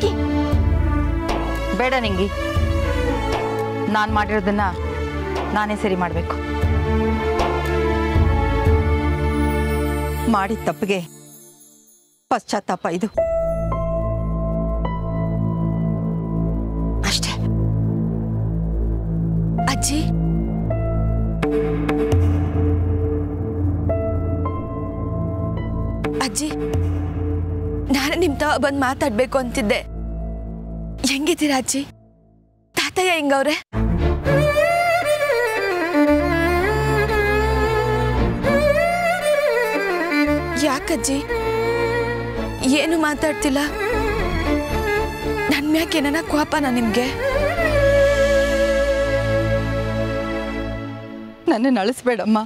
ನಿಂಗಿ ಬೇಡ ನಿಂಗಿ, ನಾನು ಮಾಡಿರೋದನ್ನ ನಾನೇ ಸರಿ ಮಾಡಬೇಕು. ಮಾಡಿದ ತಪ್ಪಿಗೆ ಪಶ್ಚಾತ್ತಾಪ ಇದು ಅಷ್ಟೇ. ಅಜ್ಜಿ, ಅಜ್ಜಿ, ನಾನು ನಿಮ್ ತಾವ ಬಂದು ಮಾತಾಡ್ಬೇಕು ಅಂತಿದ್ದೆ. ಹೆಂಗಿದ್ದೀರಾ ಅಜ್ಜಿ? ತಾತಯ್ಯ ಹೆಂಗವ್ರೆ? ಯಾಕಜ್ಜಿ ಏನು ಮಾತಾಡ್ತಿಲ್ಲ? ನನ್ ಮ್ಯಾಕೆ ಏನಾನ ಕೋಪನಾ ನಿಮ್ಗೆ? ನನ್ನ ಅಳಿಸ್ಬೇಡಮ್ಮ.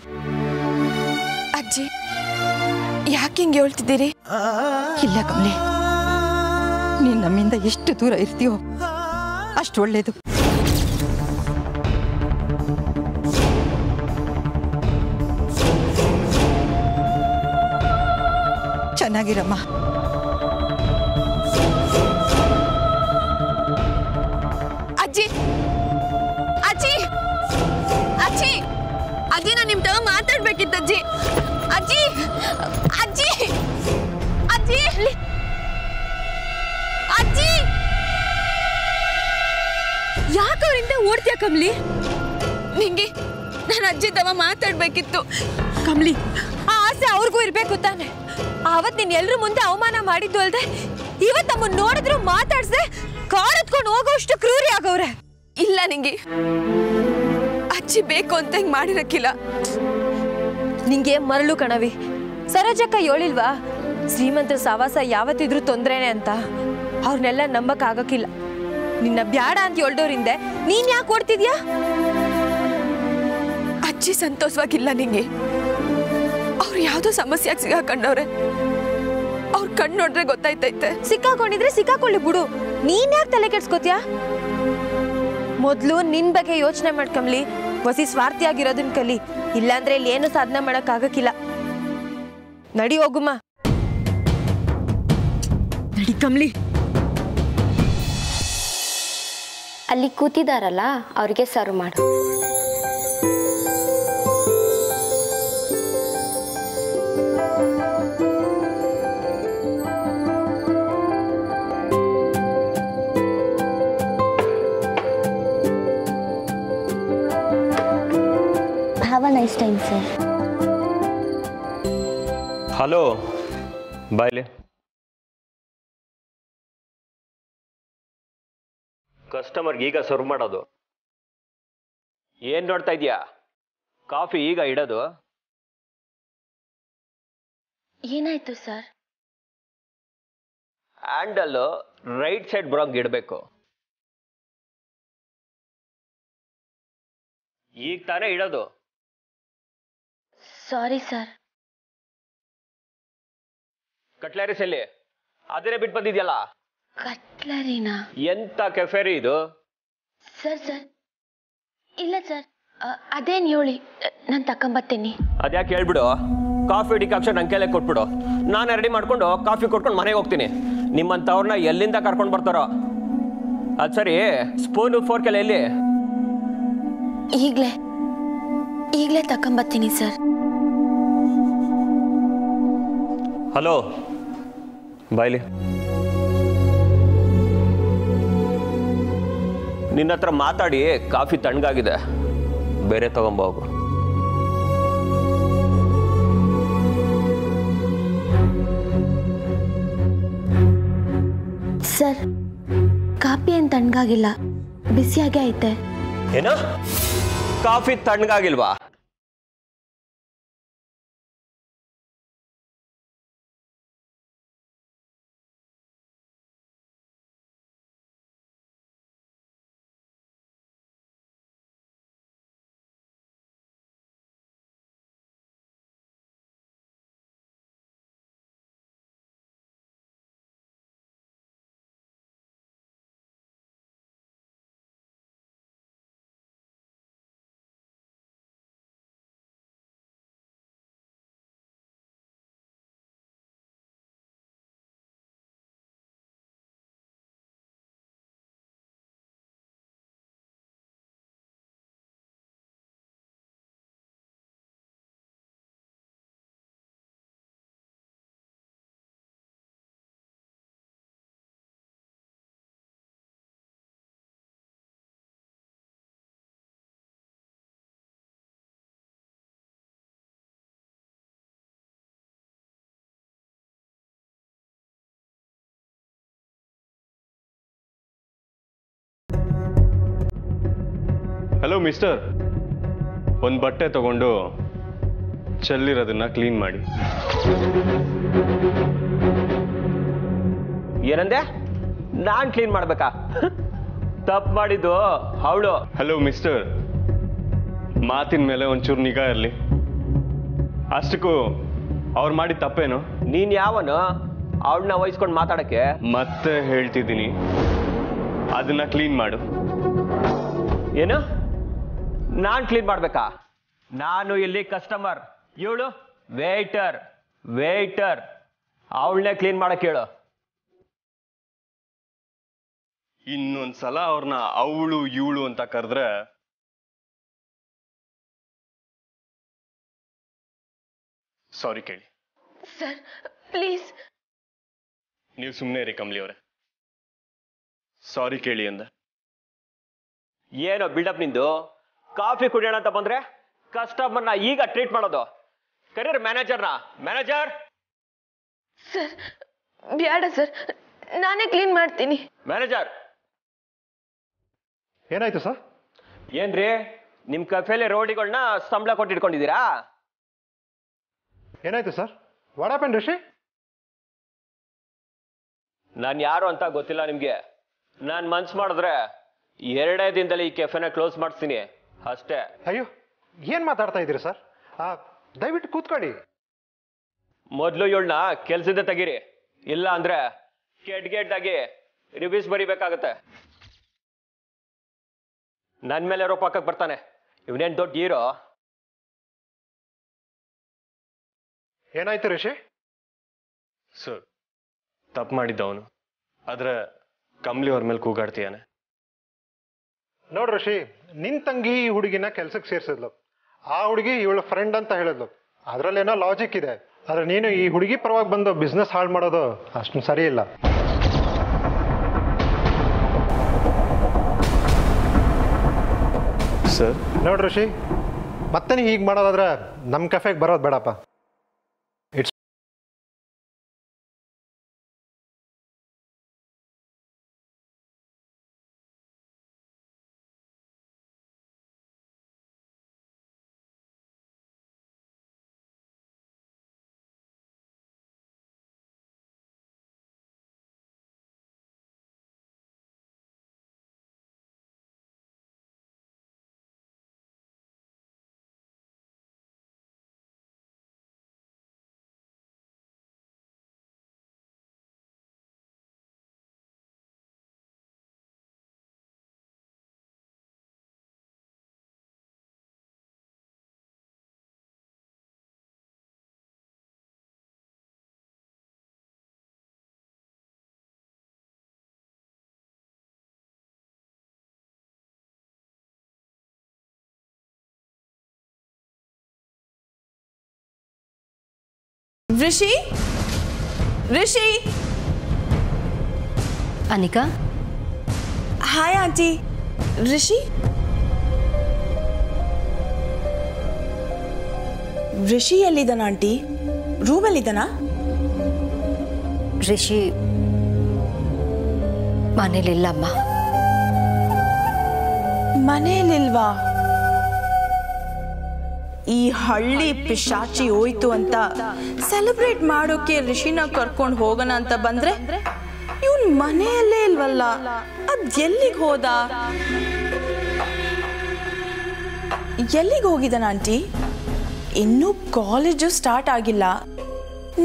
ಅಜ್ಜಿ, ಯಾಕೆ ಹಿಂಗೆ ಹೇಳ್ತಿದ್ದೀರಿ? ಇಲ್ಲ ಕಮಲಿ, ನೀನ್ ನಮ್ಮಿಂದ ಎಷ್ಟು ದೂರ ಇರ್ತೀಯೋ ಅಷ್ಟು ಒಳ್ಳೇದು. ಚೆನ್ನಾಗಿರಮ್ಮ. ಅಜ್ಜಿ, ಅಜ್ಜಿ, ಅಜ್ಜಿ, ಅಜ್ಜಿ, ನಾನು ನಿಮ್ ತವ ಮಾತಾಡ್ಬೇಕಿತ್ತಜ್ಜಿ. ಅಜ್ಜಿ, ಅಜ್ಜಿ, ಅಜ್ಜಿ, ಅಜ್ಜಿ, ಯಾಕವ್ರಿಂದ ಓಡ್ತೀಯ ಕಮ್ಲಿ? ನಿಂಗೆ ನಾನು ಅಜ್ಜಿ ತವ ಮಾತಾಡ್ಬೇಕಿತ್ತು. ಕಮ್ಲಿ, ಆ ಆಸೆ ಅವ್ರಿಗೂ ಇರ್ಬೇಕು ತಾನೆ. ಅವತ್ ನೀನ್ ಎಲ್ರ ಮುಂದೆ ಅವಮಾನ ಮಾಡಿದ್ದು ಅಲ್ದೆ ಇವತ್ ನಮ್ಮನ್ನ ನೋಡಿದ್ರು ಮಾತಾಡ್ಸೆ ಕಾರ್ ಎತ್ಕೊಂಡು ಹೋಗೋಷ್ಟು ಕ್ರೂರಿ ಆಗವ್ರೆ. ಇಲ್ಲ ನಿಂಗೆ, ಅಜ್ಜಿ ಬೇಕು ಅಂತ ಹಿಂಗ್ ಮಾಡಿರಕ್ಕಿಲ್ಲ. ನಿಂಗೆ ಮರಳು ಕಣವಿ. ಸರೋಜಕ್ಕ ಹೇಳಿಲ್ವಾ ಶ್ರೀಮಂತರ ಸವಾಸ ಯಾವತ್ತಿದ್ರು ತೊಂದ್ರೆನೆ ಅಂತ? ಅವ್ರನ್ನೆಲ್ಲ ನಂಬಕ್ ಆಗಕ್ಕಿಲ್ಲ. ನಿನ್ನ ಬ್ಯಾಡ ಅಂತ ಹೇಳ್ದವ್ರಿಂದ ನೀನ್ ಯಾಕೆ ಓಡ್ತಿದ್ಯಾ? ಅಜ್ಜಿ ಸಂತೋಷವಾಗಿಲ್ಲ ನಿಂಗೆ. ಅವ್ರು ಯಾವ್ದೋ ಸಮಸ್ಯೆಯಾಗಿ ಸಿಗಾಕೊಂಡವ್ರೆ. ಅವ್ರ ಕಣ್ಣು ನೋಡ್ರೆ ಗೊತ್ತಾಯ್ತೈತೆ. ಸಿಕ್ಕಾಕೊಂಡಿದ್ರೆ ಸಿಕ್ಕಾಕೊಳ್ಳಿ ಬಿಡು, ನೀನ್ ಯಾಕೆ ತಲೆ ಕೆಡ್ಸ್ಕೊತ್ಯಾ? ಮೊದ್ಲು ನಿನ್ ಬಗ್ಗೆ ಯೋಚನೆ ಮಾಡ್ಕಂಬ್ಲಿ. ಹೊಸಿ ಸ್ವಾರ್ಥಿಯಾಗಿರೋದನ್ ಕಲಿ, ಇಲ್ಲಾಂದ್ರೆ ಇಲ್ಲಿ ಏನು ಸಾಧನೆ ಮಾಡಕ್ ಆಗಕ್ಕಿಲ್ಲ. ನಡಿ ಹೋಗುಮ್ಮ, ನಡಿ ಕಮ್ಲಿ. ಅಲ್ಲಿ ಕೂತಿದಾರಲ್ಲ ಅವ್ರಿಗೆ ಸರ್ವ್ ಮಾಡು. Have a nice time, sir. Hello, ಬಾಯ್ಲಿ. ಕಸ್ಟಮರ್ಗೆ ಈಗ ಸರ್ವ್ ಮಾಡೋದು. ಏನ್ ನೋಡ್ತಾ ಇದೀಯಾ? ಕಾಫಿ ಈಗ ಇಡೋದು. ಏನಾಯ್ತು ಸರ್? ಹ್ಯಾಂಡಲ್ ರೈಟ್ ಸೈಡ್ ಬ್ರಾಂಗ್ ಇಡಬೇಕು. ಈಗ ತಾನೇ ಇಡೋದು. Sorry sir. ಕಟ್ಲರೀಸ್ ಎಲ್ಲಿ? ಅದನ್ನೇ ಬಿಟ್ಟು ಬಂದಿದ್ಯಲ್ಲ. ಕಟ್ಲರಿನಾ? ಎಂತ ಕೆಫೆರಿ ಇದು? ಸರ್ ಸರ್ ಇಲ್ಲ ಸರ್, ಅದೇನು ಹೇಳಿ ನಾನು ತಕೊಂಬರ್ತೀನಿ. ಅದ್ಯಾಕೆ ಹೇಳ್ಬಿಡು. ಕಾಫಿ ಡಿಕಾಕ್ಷನ್ ನನ್ನ ಕೈಲೇ ಕೊಟ್ಬಿಡು. ನಾನು ರೆಡಿ ಮಾಡ್ಕೊಂಡು ಕಾಫಿ ಕೊಟ್ಕೊಂಡು ಮನೆಗೆ ಹೋಗ್ತೀನಿ. ನಿಮ್ಮಂಥವ್ರನ್ನ ಎಲ್ಲಿಂದ ಕರ್ಕೊಂಡು ಬರ್ತಾರೋ. ಅದು ಸರಿ, ಸ್ಪೂನು ಫೋರ್ಕ್ ಎಲ್ಲ ಎಲ್ಲಿ? ಈಗಲೇ ತಕೊಂಬರ್ತೀನಿ ಸರ್. ಹಲೋ, ಬಾಯ್ಲಿ. ನಿನ್ನ ಹತ್ರ ಮಾತಾಡಿ ಕಾಫಿ ತಣ್ಣಗಾಗಿದೆ, ಬೇರೆ ತಗೊಂಬೋಗು. ಸರ್, ಕಾಫಿ ಏನು ತಣ್ಣಗಾಗಿಲ್ಲ, ಬಿಸಿಯಾಗೇ ಐತೆ. ಏನು? ಕಾಫಿ ತಣ್ಣಗಾಗಿಲ್ವಾ? ಹಲೋ ಮಿಸ್ಟರ್, ಒಂದು ಬಟ್ಟೆ ತಗೊಂಡು ಚೆಲ್ಲಿರೋದನ್ನ ಕ್ಲೀನ್ ಮಾಡಿ. ಏನಂದೆ? ನಾನ್ ಕ್ಲೀನ್ ಮಾಡ್ಬೇಕಾ? ತಪ್ಪು ಮಾಡಿದ್ದು ಅವಳು. ಹಲೋ ಮಿಸ್ಟರ್, ಮಾತಿನ ಮೇಲೆ ಒಂಚೂರು ನಿಗಾ ಇರಲಿ. ಅಷ್ಟಕ್ಕೂ ಅವ್ರು ಮಾಡಿ ತಪ್ಪೇನು? ನೀನ್ ಯಾವನು ಅವಳನ್ನ ವಹಿಸ್ಕೊಂಡು ಮಾತಾಡಕ್ಕೆ? ಮತ್ತೆ ಹೇಳ್ತಿದ್ದೀನಿ, ಅದನ್ನ ಕ್ಲೀನ್ ಮಾಡು. ಏನು? ನಾನ್ ಕ್ಲೀನ್ ಮಾಡ್ಬೇಕಾ? ನಾನು ಇಲ್ಲಿ ಕಸ್ಟಮರ್, ಇವಳು ವೇಟರ್. ಅವಳನ್ನೇ ಕ್ಲೀನ್ ಮಾಡಕ್ ಹೇಳು. ಇನ್ನೊಂದ್ಸಲ ಅವ್ರನ್ನ ಅವಳು ಇವಳು ಅಂತ ಕರೆದ್ರೆ ಸಾರಿ ಕೇಳಿ. Sir please. ನೀವು ಸುಮ್ಮನೆ ಇರಿ ಕಮಲಿ ಅವರೇ. ಸಾರಿ ಕೇಳಿ ಅಂದ. ಏನೋ ಬಿಲ್ಡಪ್ ನಿಂದು? ಕಾಫಿ ಕುಡಿಯೋಣ ಅಂತ ಬಂದ್ರೆ ಕಸ್ಟಮರ್ನ ಈಗ ಟ್ರೀಟ್ ಮಾಡೋದು. ಕರೀರಿ ಮ್ಯಾನೇಜರ್ನ. ಮ್ಯಾನೇಜರ್. ಸರ್ ಬೇಡ ಸರ್, ನಾನೇ ಕ್ಲೀನ್ ಮಾಡ್ತೀನಿ. ಮ್ಯಾನೇಜರ್. ಏನಾಯ್ತು ಸರ್? ಏನ್ರಿ ನಿಮ್ ಕಫೇಲಿ ರೋಡಿಗಳನ್ನ ಸಂಬಳ ಕೊಟ್ಟಿಟ್ಕೊಂಡಿದ್ದೀರಾ? ಏನಾಯ್ತು ಸರ್? What happen Rishi? ನಾನು ಯಾರು ಅಂತ ಗೊತ್ತಿಲ್ಲ ನಿಮ್ಗೆ. ನಾನು ಮನ್ಸು ಮಾಡಿದ್ರೆ 2 ದಿನದಲ್ಲಿ ಈ ಕೆಫೆನ ಕ್ಲೋಸ್ ಮಾಡಿಸ್ತೀನಿ ಅಷ್ಟೇ. ಅಯ್ಯೋ, ಏನ್ ಮಾತಾಡ್ತಾ ಇದ್ದೀರಿ ಸರ್? ದಯವಿಟ್ಟು ಕೂತ್ಕೊಳ್ಳಿ. ಮೊದಲು ಇವಳನ್ನ ಕೆಲ್ಸದ ತೆಗೀರಿ, ಇಲ್ಲ ಅಂದ್ರೆ ಕೆಡ್ಗೆಡ್ಡಾಗಿ ರಿವ್ಯೂಸ್ ಬರಿಬೇಕಾಗತ್ತೆ. ನನ್ ಮೇಲೆ ರೋಪ್ ಹಾಕಕ್ ಬರ್ತಾನೆ. ಇವನೇನ್ ದೊಡ್ಡ ಹೀರೋ? ಏನಾಯ್ತು ರಿಷಿ? ಸರ್, ತಪ್ಪು ಮಾಡಿದ್ದವನು, ಆದ್ರೆ ಕಮಲಿ ಅವ್ರ ಮೇಲೆ ಕೂಗಾಡ್ತೀಯಾನೆ. ನೋಡ್ ರಿಷಿ, ನಿನ್ ತಂಗಿ ಈ ಹುಡುಗಿನ ಕೆಲ್ಸಕ್ಕೆ ಸೇರ್ಸಿದ್ಲು. ಆ ಹುಡುಗಿ ಇವಳ ಫ್ರೆಂಡ್ ಅಂತ ಹೇಳಿದ್ಲು. ಅದ್ರಲ್ಲೇನೋ ಲಾಜಿಕ್ ಇದೆ. ಆದ್ರೆ ನೀನು ಈ ಹುಡುಗಿ ಪರವಾಗಿ ಬಂದು ಬಿಸ್ನೆಸ್ ಹಾಳು ಮಾಡೋದು ಅಷ್ಟು ಸರಿ ಇಲ್ಲ. ಸರ್ ನೋಡ್ ರಿಷಿ, ಮತ್ತೆ ನೀವು ಹೀಗೆ ಮಾಡೋದಾದ್ರೆ ನಮ್ಮ ಕೆಫೆಗೆ ಬರೋದು ಬೇಡಪ್ಪ. ರಿಷಿ, ರಿಷಿ. ಅನಿಕಾ. Hi aunty. ರಿಷಿ, ರಿಷಿ ಎಲ್ಲಿದ್ದಾನ ಆಂಟಿ? ರೂಮಲ್ಲಿದ್ದಾನ? ರಿಷಿ ಮನೇಲಿಲ್ಲಮ್ಮ. ಮನೇಲಿಲ್ವಾ? ಈ ಹಳ್ಳಿ ಪಿಶಾಚಿ ಹೋಯ್ತು ಅಂತ ಸೆಲೆಬ್ರೇಟ್ ಮಾಡೋಕೆ ರಿಷಿನ ಕರ್ಕೊಂಡು ಹೋಗೋಣ ಅಂತ ಬಂದ್ರೆ ಇವನ್ ಮನೆಯಲ್ಲೇ ಇಲ್ವಲ್ಲ. ಅದ್ ಎಲ್ಲಿಗೆ ಹೋದ? ಎಲ್ಲಿಗೆ ಹೋಗಿದ್ದಾನ ಆಂಟಿ? ಇನ್ನೂ ಕಾಲೇಜು ಸ್ಟಾರ್ಟ್ ಆಗಿಲ್ಲ.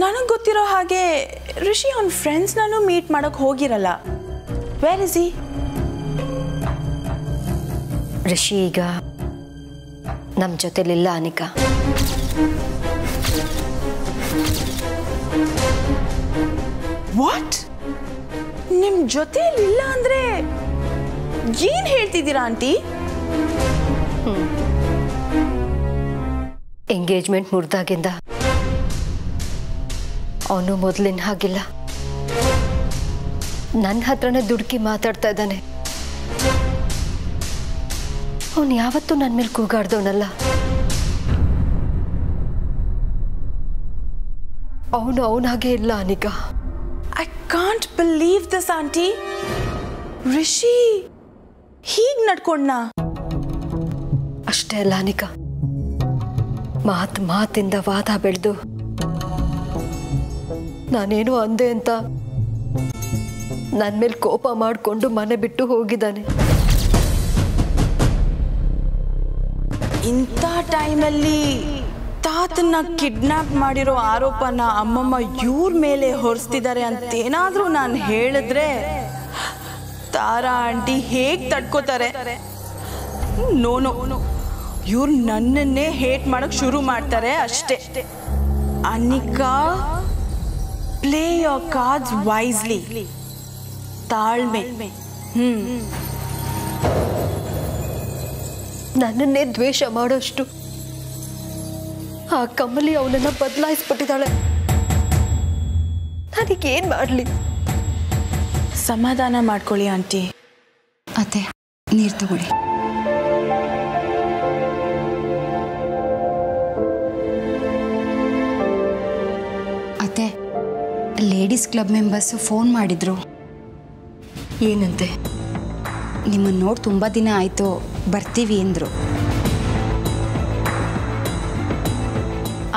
ನನಗೆ ಗೊತ್ತಿರೋ ಹಾಗೆ ರಿಷಿ ಅವನ ಫ್ರೆಂಡ್ಸ್ನೂ ಮೀಟ್ ಮಾಡಕ್ ಹೋಗಿರಲ್ಲ. Where is he? ರಿಷಿ ಈಗ ನಮ್ಮ ಜೊತೆಲಿಲ್ಲ ಅನಿಕಾ. ವಾಟ್? ನಿಮ್ ಜೊತೆಲಿಲ್ಲ ಅಂದ್ರೆ ಏನ್ ಹೇಳ್ತಿದ್ದೀರಾ ಆಂಟಿ? ಎಂಗೇಜ್ಮೆಂಟ್ ಮುರಿದಾಗಿಂದ ಅವನು ಮೊದಲಿನ ಹಾಗಿಲ್ಲ. ನನ್ನ ಹತ್ರನೇ ದುಡುಕಿ ಮಾತಾಡ್ತಾ ಇದ್ದಾನೆ. ಅವನು ಯಾವತ್ತೂ ನನ್ನ ಮೇಲೆ ಕೂಗಾಡ್ದವನಲ್ಲ. ಅವನಾಗೇ ಇಲ್ಲ Anika. I can't believe this aunty. Rishi ಹೀಗ್ ನಡ್ಕೊಂಡ್ನಾ? ಅಷ್ಟೇ ಅಲ್ಲ ಅನಿಕಾ, ಮಾತಿಂದ ವಾದ ಬೆಳೆದು ನಾನೇನು ಅಂದೆ ಅಂತ ನನ್ನ ಮೇಲೆ ಕೋಪ ಮಾಡಿಕೊಂಡು ಮನೆ ಬಿಟ್ಟು ಹೋಗಿದ್ದಾನೆ. ಇಂಥ ಟೈಮಲ್ಲಿ ತಾತನ್ನ ಕಿಡ್ನಾಪ್ ಮಾಡಿರೋ ಆರೋಪನ ಅಮ್ಮಮ್ಮ ಇವ್ರ ಮೇಲೆ ಹೊರಿಸ್ತಿದ್ದಾರೆ ಅಂತೇನಾದ್ರೂ ನಾನು ಹೇಳಿದ್ರೆ ತಾರಾ ಆಂಟಿ ಹೇಗೆ ತಡ್ಕೋತಾರೆ? ನೋನು, ಇವ್ರು ನನ್ನನ್ನೇ ಹೇಟ್ ಮಾಡಕ್ ಶುರು ಮಾಡ್ತಾರೆ ಅಷ್ಟೇ. Anika, play your cards wisely. ತಾಳ್ಮೆ. ನನ್ನನ್ನೇ ದ್ವೇಷ ಮಾಡೋಷ್ಟು ಆ ಕಮಲಿ ಅವನನ್ನ ಬದಲಾಯಿಸ್ಬಿಟ್ಟಿದ್ದಾಳೆ. ನನಗೇನ್ ಮಾಡ್ಲಿ? ಸಮಾಧಾನ ಮಾಡ್ಕೊಳ್ಳಿ ಆಂಟಿ. ಅತ್ತೆ, ನೀರು ತಗೊಳ್ಳಿ. ಅತ್ತೆ, ಲೇಡೀಸ್ ಕ್ಲಬ್ ಮೆಂಬರ್ಸು ಫೋನ್ ಮಾಡಿದ್ರು. ಏನಂತೆ? ನಿಮ್ಮನ್ನು ನೋಡಿ ತುಂಬ ದಿನ ಆಯಿತು, ಬರ್ತೀವಿ ಅಂದರು.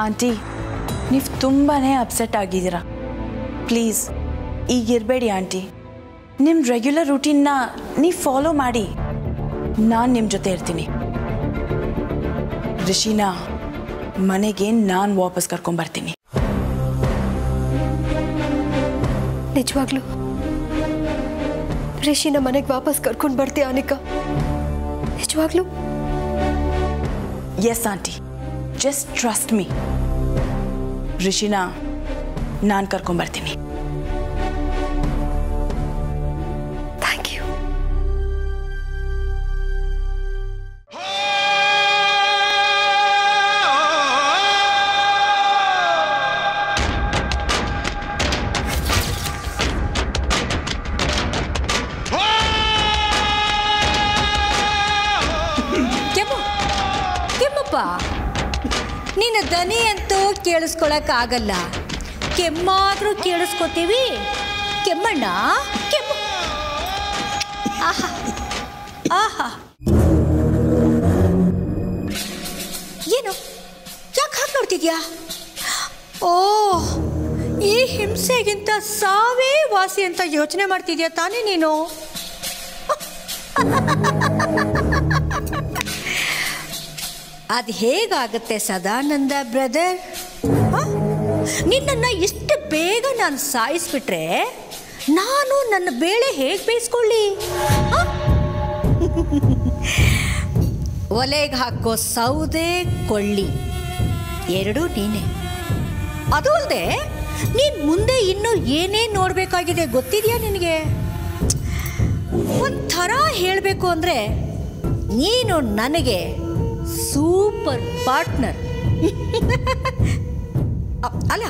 ಆಂಟಿ, ನೀವು ತುಂಬಾ ಅಪ್ಸೆಟ್ ಆಗಿದ್ದೀರಾ. ಪ್ಲೀಸ್ ಈಗಿರಬೇಡಿ ಆಂಟಿ. ನಿಮ್ಮ ರೆಗ್ಯುಲರ್ ರೂಟೀನ್ನ ನೀವು ಫಾಲೋ ಮಾಡಿ. ನಾನು ನಿಮ್ಮ ಜೊತೆ ಇರ್ತೀನಿ. ರಿಷಿನಾ ಮನೆಗೆ ನಾನು ವಾಪಸ್ ಕರ್ಕೊಂಬರ್ತೀನಿ. ನಿಜವಾಗ್ಲೂ ರಿಷಿನ ಮನೆಗೆ ವಾಪಸ್ ಕರ್ಕೊಂಡು ಬರ್ತೀಯ ಅನಿಕಾ? ನಿಜವಾಗ್ಲೂ? Yes aunty, just trust me. ರಿಷಿನಾ ನಾನು ಕರ್ಕೊಂಬರ್ತೀನಿ. Thank you. ನಿನ್ನ ದನಿ ಅಂತೂ ಕೇಳಿಸ್ಕೊಳಕ್ಕಾಗಲ್ಲ. ಕೆಮ್ಮಾದ್ರೂ ಕೇಳಿಸ್ಕೊತೀವಿ. ಕೆಮ್ಮಣ್ಣ, ಕೆಮ್ಮು. ಆಹಾ ಆಹಾ, ಏನು ಯಾಕೆ ಹಾಗೆ ನೋಡ್ತಿದ್ಯಾ? ಓ, ಈ ಹಿಂಸೆಗಿಂತ ಸಾವೇ ವಾಸಿ ಅಂತ ಯೋಚನೆ ಮಾಡ್ತಿದ್ಯಾ ತಾನೇ ನೀನು? ಅದು ಹೇಗಾಗುತ್ತೆ ಸದಾನಂದ ಬ್ರದರ್? ನಿನ್ನನ್ನು ಇಷ್ಟು ಬೇಗ ನಾನು ಸಾಯಿಸ್ಬಿಟ್ರೆ ನಾನು ನನ್ನ ಬೇಳೆ ಹೇಗೆ ಬೇಯಿಸ್ಕೊಳ್ಳಿ? ಒಲೆಗೆ ಹಾಕೋ ಸೌದೆ ಕೊಳ್ಳಿ ಎರಡೂ ನೀನೆ. ಅದು ಅಲ್ಲದೆ ನೀನು ಮುಂದೆ ಇನ್ನೂ ಏನೇನು ನೋಡಬೇಕಾಗಿದೆ ಗೊತ್ತಿದೆಯಾ ನಿನಗೆ? ಒಂಥರ ಹೇಳಬೇಕು ಅಂದರೆ ನೀನು ನನಗೆ ಸೂಪರ್ ಪಾರ್ಟ್ನರ್. ಅಲ್ಲ,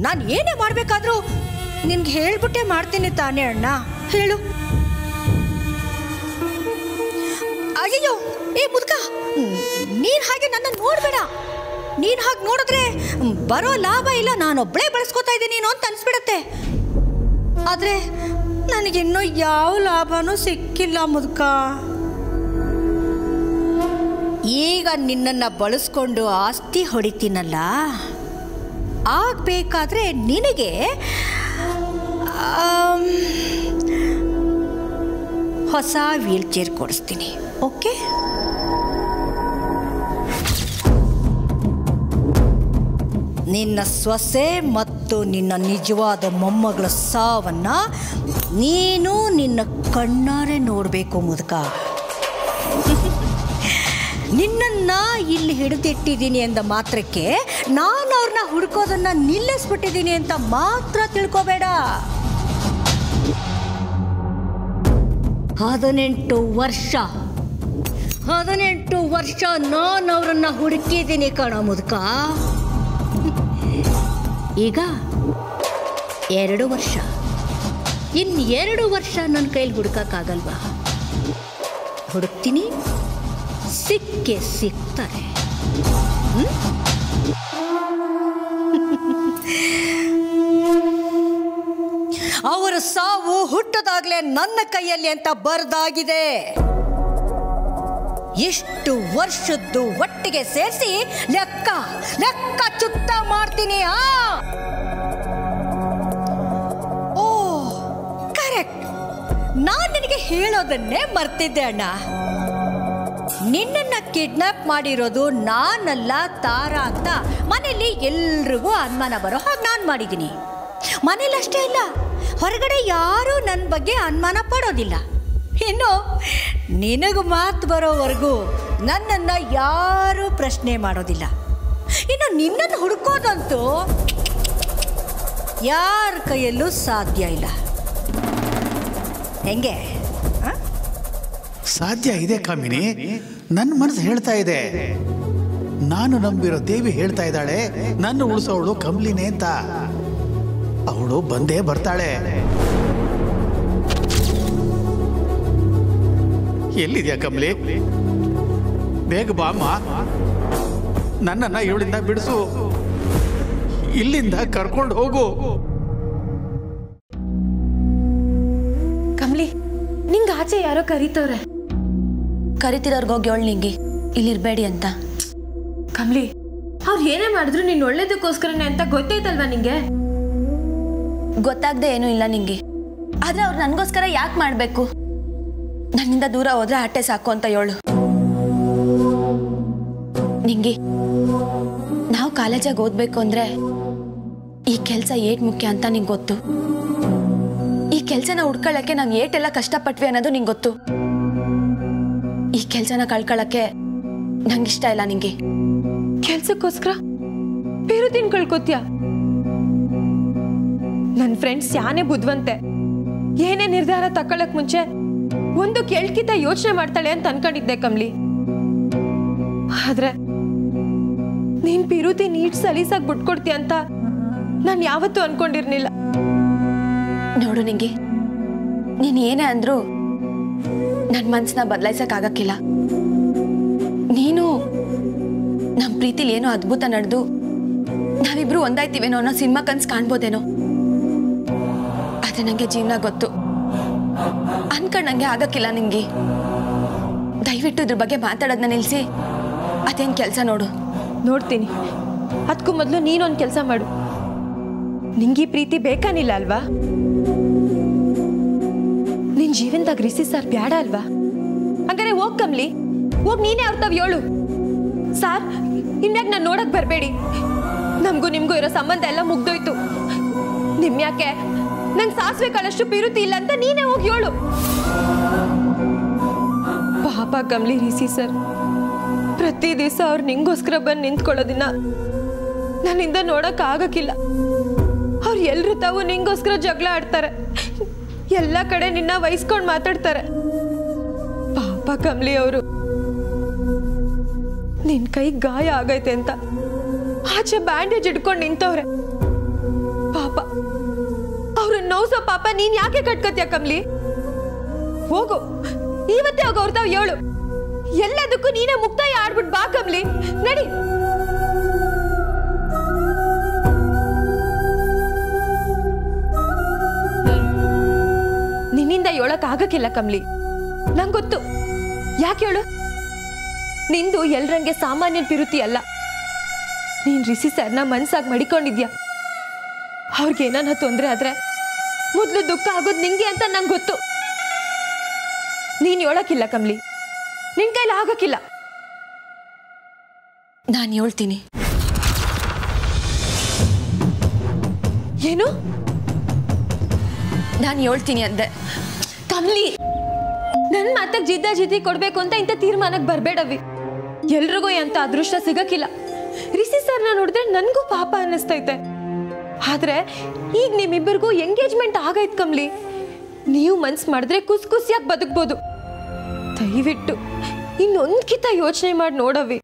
ನಾನು ಏನೇ ಮಾಡಬೇಕಾದ್ರೂ ನಿನ್ಗೆ ಹೇಳ್ಬಿಟ್ಟೆ ಮಾಡ್ತೀನಿ ತಾನೇ ಅಣ್ಣ? ಹೇಳು. ಅಯ್ಯೋ, ಏ ಮುದ್ಕ, ನೀನು ಹಾಗೆ ನನ್ನ ನೋಡಬೇಡ. ನೀನು ಹಾಗೆ ನೋಡಿದ್ರೆ ಬರೋ ಲಾಭ ಇಲ್ಲ, ನಾನೊಬ್ಬಳೇ ಬಳಸ್ಕೊತಾ ಇದ್ದೀನಿ ಅಂತ ಅನಿಸ್ಬಿಡತ್ತೆ. ಆದರೆ ನನಗಿನ್ನೂ ಯಾವ ಲಾಭನೂ ಸಿಕ್ಕಿಲ್ಲ ಮುದ್ಕ. ಈಗ ನಿನ್ನನ್ನು ಬಳಸ್ಕೊಂಡು ಆಸ್ತಿ ಹೊಡಿತೀನಲ್ಲ, ಆಗಬೇಕಾದ್ರೆ ನಿನಗೆ ಹೊಸ ವೀಲ್ ಚೇರ್ ಕೊಡಿಸ್ತೀನಿ. ಓಕೆ? ನಿನ್ನ ಸೊಸೆ ಮತ್ತು ನಿನ್ನ ನಿಜವಾದ ಮೊಮ್ಮಗಳ ಸಾವನ್ನು ನೀನು ನಿನ್ನ ಕಣ್ಣಾರೆ ನೋಡಬೇಕು ಮುದುಕ. ನಿನ್ನನ್ನು ಇಲ್ಲಿ ಹಿಡಿದಿಟ್ಟಿದ್ದೀನಿ ಅಂದ ಮಾತ್ರಕ್ಕೆ ನಾನು ಅವ್ರನ್ನ ಹುಡುಕೋದನ್ನು ನಿಲ್ಲಿಸ್ಬಿಟ್ಟಿದ್ದೀನಿ ಅಂತ ಮಾತ್ರ ತಿಳ್ಕೋಬೇಡ. 18 ವರ್ಷ ನಾನು ಅವರನ್ನು ಹುಡುಕಿದ್ದೀನಿ ಕಣ ಮುದುಕ. ಈಗ 2 ವರ್ಷ, ಇನ್ನು 2 ವರ್ಷ ನನ್ನ ಕೈಲಿ ಹುಡುಕಕ್ಕಾಗಲ್ವಾ? ಹುಡುಕ್ತೀನಿ, ಸಿಕ್ಕೇ ಸಿಗ್ತಾರೆ. ಅವರ ಸಾವು ಹುಟ್ಟದಾಗಲೇ ನನ್ನ ಕೈಯಲ್ಲಿ ಅಂತ ಬರೆದಾಗಿದೆ. ಇಷ್ಟು ವರ್ಷದ್ದು ಒಟ್ಟಿಗೆ ಸೇರಿಸಿ ಲೆಕ್ಕ ಲೆಕ್ಕ ಚುತ್ತ ಮಾಡ್ತೀನಿ. ಓ ಕರೆಕ್ಟ್, ನಾನು ನಿನಗೆ ಹೇಳೋದನ್ನೇ ಮರ್ತಿದ್ದೆ ಅಣ್ಣ. ನಿನ್ನನ್ನ ಕಿಡ್ನಾಪ್ ಮಾಡಿರೋದು ನಾನಲ್ಲ ತಾರಾ ಅಂತ ಮನೆಯಲ್ಲಿ ಎಲ್ರಿಗೂ ಅನುಮಾನ ಬರೋ ಹಾಗೆ ನಾನು ಮಾಡಿದ್ದೀನಿ. ಮನೇಲಿ ಅಷ್ಟೇ ಅಲ್ಲ, ಹೊರಗಡೆ ಯಾರೂ ನನ್ನ ಬಗ್ಗೆ ಅನುಮಾನ ಪಡೋದಿಲ್ಲ. ಇನ್ನು ನಿನಗೆ ಮಾತು ಬರೋವರೆಗೂ ನನ್ನನ್ನು ಯಾರೂ ಪ್ರಶ್ನೆ ಮಾಡೋದಿಲ್ಲ. ಇನ್ನು ನಿನ್ನನ್ನು ಹುಡುಕೋದಂತೂ ಯಾರ ಕೈಯಲ್ಲೂ ಸಾಧ್ಯ ಇಲ್ಲ. ಹೆಂಗೆ? ಸಾಧ್ಯ ಇದೆ ಕಾಮಿನಿ, ನನ್ನ ಮನಸ್ಸು ಹೇಳ್ತಾ ಇದೆ. ನಾನು ನಂಬಿರೋ ದೇವಿ ಹೇಳ್ತಾ ಇದ್ದಾಳೆ ನನ್ನ ಉಳಿಸೋವಳು ಕಮಲಿನೇ ಅಂತ. ಅವಳು ಬಂದೇ ಬರ್ತಾಳೆ. ಎಲ್ಲಿದ್ಯಾ ಕಮಲಿ? ಬೇಗ ಬಾಮ್ಮ, ನನ್ನನ್ನ ಇವಳಿಂದ ಬಿಡಿಸು, ಇಲ್ಲಿಂದ ಕರ್ಕೊಂಡು ಹೋಗು. ಕಮಲಿ, ನಿಂಗೆ ಆಚೆ ಯಾರೋ ಕರೀತವ್ರೆ. ಕರಿತಿರೋರ್ಗೋಗಿ ಹೇಳು ನಿಂಗೆ ಇಲ್ಲಿರ್ಬೇಡಿ ಅಂತ. ಕಮಲಿ, ಅವ್ರು ಏನೇ ಮಾಡಿದ್ರು ನೀನು ಒಳ್ಳೇದಕ್ಕೋಸ್ಕರನೇ ಅಂತ ಗೊತ್ತೈತಲ್ವಾ ನಿಂಗೆ? ಗೊತ್ತಾಗದೆ ಏನೂ ಇಲ್ಲ ನಿಂಗೆ, ಆದ್ರೆ ಅವ್ರು ನನಗೋಸ್ಕರ ಯಾಕೆ ಮಾಡಬೇಕು? ನನ್ನಿಂದ ದೂರ ಹೋದ್ರೆ ಅಟ್ಟೆ ಸಾಕು ಅಂತ ಹೇಳು ನಿಂಗೆ. ನಾವು ಕಾಲೇಜಾಗಿ ಓದ್ಬೇಕು ಅಂದ್ರೆ ಈ ಕೆಲಸ ಏಟ್ ಮುಖ್ಯ ಅಂತ ನಿಂಗೆ ಗೊತ್ತು. ಈ ಕೆಲಸನ ಹುಡ್ಕೊಳ್ಳಕ್ಕೆ ನಾವು ಏಟೆಲ್ಲ ಕಷ್ಟಪಟ್ವಿ ಅನ್ನೋದು ನಿಂಗೆ ಗೊತ್ತು. ಈ ಕೆಲಸನ ಕಳ್ಕೊಳ್ಳಕ್ಕೆ ನಂಗಿಷ್ಟ ಇಲ್ಲ ನಿಂಗೆ. ಕೆಲ್ಸಕ್ಕೋಸ್ಕರ ಬೇರುದಿನ ಕಳ್ಕೊತ್ಯ? ನನ್ನ ಫ್ರೆಂಡ್ಸ್ ಯಾನೇ ಬುದ್ಧಿವಂತೆ, ಏನೇ ನಿರ್ಧಾರ ತಕೊಳ್ಳಕ್ ಮುಂಚೆ ಒಂದು ಕೇಳ್ಕಿತ ಯೋಚನೆ ಮಾಡ್ತಾಳೆ ಅಂತ ಅನ್ಕೊಂಡಿದ್ದೆ ಕಮಲಿ. ಆದ್ರೆ ನೀನ್ ಪಿರುತಿ ನೀಟ್ ಸಲೀಸಾಗಿ ಬಿಟ್ಕೊಡ್ತೀಯ ಅಂತ ನಾನು ಯಾವತ್ತೂ ಅನ್ಕೊಂಡಿರ್ಲಿಲ್ಲ. ನೋಡು ನಿಂಗೆ, ನೀನ್ ಏನೇ ಅಂದ್ರು ನನ್ನ ಮನ್ಸನ್ನ ಬದಲಾಯಿಸಕ್ಕಾಗಕ್ಕಿಲ್ಲ. ನೀನು ನಮ್ಮ ಪ್ರೀತಿಲಿ ಏನೋ ಅದ್ಭುತ ನಡೆದು ನಾವಿಬ್ರು ಒಂದಾಯ್ತೀವೇನೋ ಅನ್ನೋ ಸಿನಿಮಾ ಕನ್ಸು ಕಾಣ್ಬೋದೇನೋ. ಆದ್ರೆ ನಂಗೆ ಜೀವನ ಗೊತ್ತು, ಅನ್ಕೊಂಡಂಗೆ ಆಗಕ್ಕಿಲ್ಲ ನಿಂಗೆ. ದಯವಿಟ್ಟು ಇದ್ರ ಬಗ್ಗೆ ಮಾತಾಡೋದನ್ನ ನಿಲ್ಸಿ ಅದೇನ್ ಕೆಲಸ ನೋಡು. ನೋಡ್ತೀನಿ, ಅದಕ್ಕೂ ಮೊದಲು ನೀನೊಂದು ಕೆಲಸ ಮಾಡು. ನಿಂಗೆ ಪ್ರೀತಿ ಬೇಕಾನಿಲ್ಲ ಅಲ್ವಾ? ನಿನ್ ಜೀವನದಾಗ ರಿಸಿ ಸರ್ ಬ್ಯಾಡ ಅಲ್ವಾ? ಹಂಗಾರೆ ಹೋಗ್ ಕಮ್ಲಿ, ಹೋಗ್ ನೀನೇ ಅವ್ರತಾವ್ ಹೇಳು. ಸಾರ್, ಇನ್ಯಾಕ ನಾನು ನೋಡಕ್ ಬರ್ಬೇಡಿ, ನಮಗೂ ನಿಮ್ಗೂ ಇರೋ ಸಂಬಂಧ ಎಲ್ಲ ಮುಗ್ದೋಯ್ತು. ನಿಮ್ಯಾಕೆ ನಂಗೆ ಸಾಸಿವೆ ಕಾಳಷ್ಟು ಪಿರುತಿ ಇಲ್ಲ ಅಂತ ನೀನೇ ಹೋಗಿ ಹೇಳು. ಪಾಪ ಕಮ್ಲಿ ರಿಸಿ ಸರ್ ಪ್ರತಿ ದಿವಸ ಅವ್ರು ನಿಂಗೋಸ್ಕರ ಬಂದು ನಿಂತ್ಕೊಳ್ಳೋದಿನ್ನ ನನ್ನಿಂದ ನೋಡಕ್ ಆಗಕ್ಕಿಲ್ಲ. ಅವ್ರು ಎಲ್ರು ತಾವು ನಿಂಗೋಸ್ಕರ ಜಗಳ ಆಡ್ತಾರೆ, ಎಲ್ಲ ಕಡೆ ನಿನ್ನ ವಹಿಸ್ಕೊಂಡು ಮಾತಾಡ್ತಾರೆ. ಪಾಪ ಕಮ್ಲಿ ಅವರು ನಿನ್ ಕೈ ಗಾಯ ಆಗೈತೆ ಅಂತ ಆಚೆ ಬ್ಯಾಂಡೇಜ್ ಇಟ್ಕೊಂಡು ನಿಂತವ್ರೆ. ಪಾಪ ಅವ್ರನ್ನ ನೋವ್ಸೋ ಪಾಪ ನೀನ್ ಯಾಕೆ ಕಟ್ಕತ್ಯ ಕಮ್ಲಿ? ಹೋಗು, ಇವತ್ತೇ ಹೋಗ ಅವ್ರ ತಾವ್ ಹೇಳು. ಎಲ್ಲದಕ್ಕೂ ನೀನೇ ಮುಕ್ತಾಯ ಆಡ್ಬಿಟ್ಟು ಬಾ ಕಮ್ಲಿ, ನಡಿ. ನಿನ್ನಿಂದ ಹೇಳಕ್ ಆಗಕ್ಕಿಲ್ಲ ಕಮ್ಲಿ, ನಂಗೆ ಗೊತ್ತು. ಯಾಕೆ ಹೇಳು? ನಿಂದು ಎಲ್ರಂಗೆ ಸಾಮಾನ್ಯ ಪಿರುತಿ ಅಲ್ಲ. ನೀನ್ ರಿಸಿ ಸರ್ನ ಮನ್ಸಾಗಿ ಮಡಿಕೊಂಡಿದ್ಯಾ. ಅವ್ರಿಗೆ ಏನಾನ ತೊಂದ್ರೆ ಆದ್ರೆ ಮೊದ್ಲು ದುಃಖ ಆಗೋದು ನಿಂಗೆ ಅಂತ ನಂಗೆ ಗೊತ್ತು. ನೀನ್ ಹೇಳಕ್ಕಿಲ್ಲ ಕಮ್ಲಿ, ನಿನ್ ಕೈಲಿ ಆಗಕ್ಕಿಲ್ಲ. ನಾನು ಹೇಳ್ತೀನಿ. ಏನು? ನಾನು ಹೇಳ್ತೀನಿ ಅಂದೆ. ಕಮ್ಲಿ, ನನ್ ಮಾತಾಗ ಜಿದ್ದಿ ಕೊಡ್ಬೇಕು ಅಂತ ಇಂಥ ತೀರ್ಮಾನಕ್ಕೆ ಬರ್ಬೇಡವಿ. ಎಲ್ರಿಗೂ ಅಂತ ಅದೃಷ್ಟ ಸಿಗಕ್ಕಿಲ್ಲ. ರಿಸಿ ಸರ್ನ ನೋಡಿದ್ರೆ ನನ್ಗೂ ಪಾಪ ಅನ್ನಿಸ್ತೈತೆ. ಆದ್ರೆ ಈಗ ನಿಮ್ಮಿಬ್ಬರಿಗೂ ಎಂಗೇಜ್ಮೆಂಟ್ ಆಗೈತ್ ಕಮ್ಲಿ. ನೀವು ಮನ್ಸು ಮಾಡಿದ್ರೆ ಖುಷಿಯಾಗಿ ಬದುಕ್ಬೋದು. ದಯವಿಟ್ಟು ಇನ್ನೊಂದ್ಕಿತ ಯೋಚನೆ ಮಾಡಿ ನೋಡವಿ.